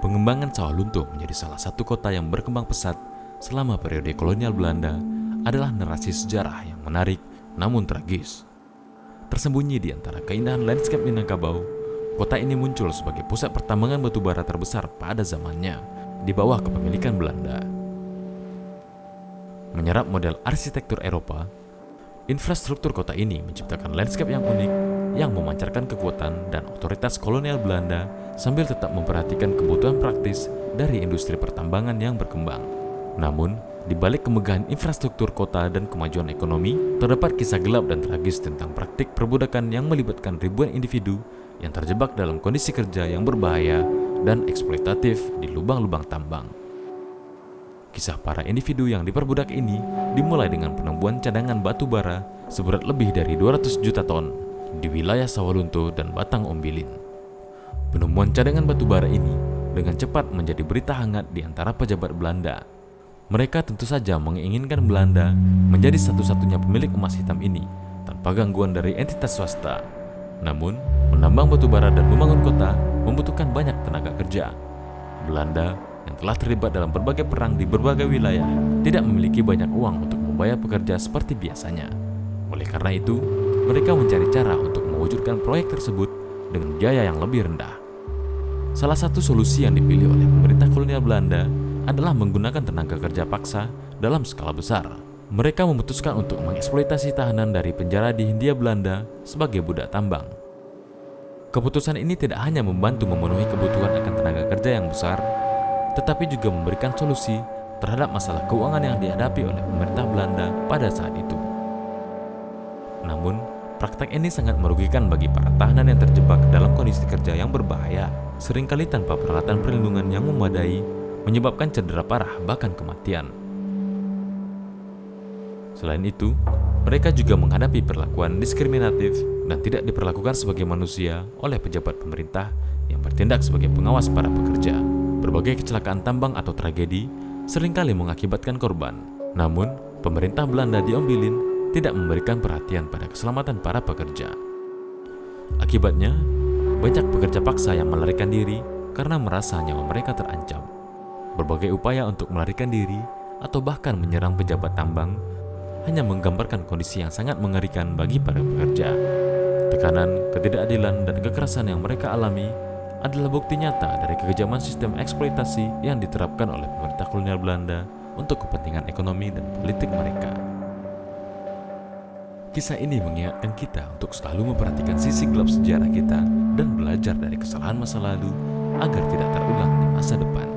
Pengembangan Sawalunto menjadi salah satu kota yang berkembang pesat selama periode kolonial Belanda adalah narasi sejarah yang menarik namun tragis. Tersembunyi di antara keindahan landscape Minangkabau, kota ini muncul sebagai pusat pertambangan batu bara terbesar pada zamannya di bawah kepemilikan Belanda. Menyerap model arsitektur Eropa, infrastruktur kota ini menciptakan landscape yang unik yang memancarkan kekuatan dan otoritas kolonial Belanda sambil tetap memperhatikan kebutuhan praktis dari industri pertambangan yang berkembang. Namun, di balik kemegahan infrastruktur kota dan kemajuan ekonomi, terdapat kisah gelap dan tragis tentang praktik perbudakan yang melibatkan ribuan individu yang terjebak dalam kondisi kerja yang berbahaya dan eksploitatif di lubang-lubang tambang. Kisah para individu yang diperbudak ini dimulai dengan penemuan cadangan batu bara seberat lebih dari 200 juta ton di wilayah Sawalunto dan Batang Ombilin. Penemuan cadangan batu bara ini dengan cepat menjadi berita hangat di antara pejabat Belanda. Mereka tentu saja menginginkan Belanda menjadi satu-satunya pemilik emas hitam ini tanpa gangguan dari entitas swasta. Namun, menambang batu bara dan membangun kota membutuhkan banyak tenaga kerja. Belanda yang telah terlibat dalam berbagai perang di berbagai wilayah tidak memiliki banyak uang untuk membayar pekerja seperti biasanya. Oleh karena itu, mereka mencari cara untuk mewujudkan proyek tersebut dengan biaya yang lebih rendah. Salah satu solusi yang dipilih oleh pemerintah kolonial Belanda adalah menggunakan tenaga kerja paksa dalam skala besar. Mereka memutuskan untuk mengeksploitasi tahanan dari penjara di Hindia Belanda sebagai budak tambang. Keputusan ini tidak hanya membantu memenuhi kebutuhan akan tenaga kerja yang besar, tetapi juga memberikan solusi terhadap masalah keuangan yang dihadapi oleh pemerintah Belanda pada saat itu. Namun, praktek ini sangat merugikan bagi para tahanan yang terjebak dalam kondisi kerja yang berbahaya, seringkali tanpa peralatan perlindungan yang memadai, menyebabkan cedera parah bahkan kematian. Selain itu, mereka juga menghadapi perlakuan diskriminatif dan tidak diperlakukan sebagai manusia oleh pejabat pemerintah yang bertindak sebagai pengawas para pekerja. Berbagai kecelakaan tambang atau tragedi seringkali mengakibatkan korban. Namun, pemerintah Belanda di Ombilin tidak memberikan perhatian pada keselamatan para pekerja. Akibatnya, banyak pekerja paksa yang melarikan diri karena merasa nyawa mereka terancam. Berbagai upaya untuk melarikan diri atau bahkan menyerang pejabat tambang hanya menggambarkan kondisi yang sangat mengerikan bagi para pekerja. Tekanan, ketidakadilan, dan kekerasan yang mereka alami adalah bukti nyata dari kekejaman sistem eksploitasi yang diterapkan oleh pemerintah kolonial Belanda untuk kepentingan ekonomi dan politik mereka. Kisah ini mengingatkan kita untuk selalu memperhatikan sisi gelap sejarah kita dan belajar dari kesalahan masa lalu agar tidak terulang di masa depan.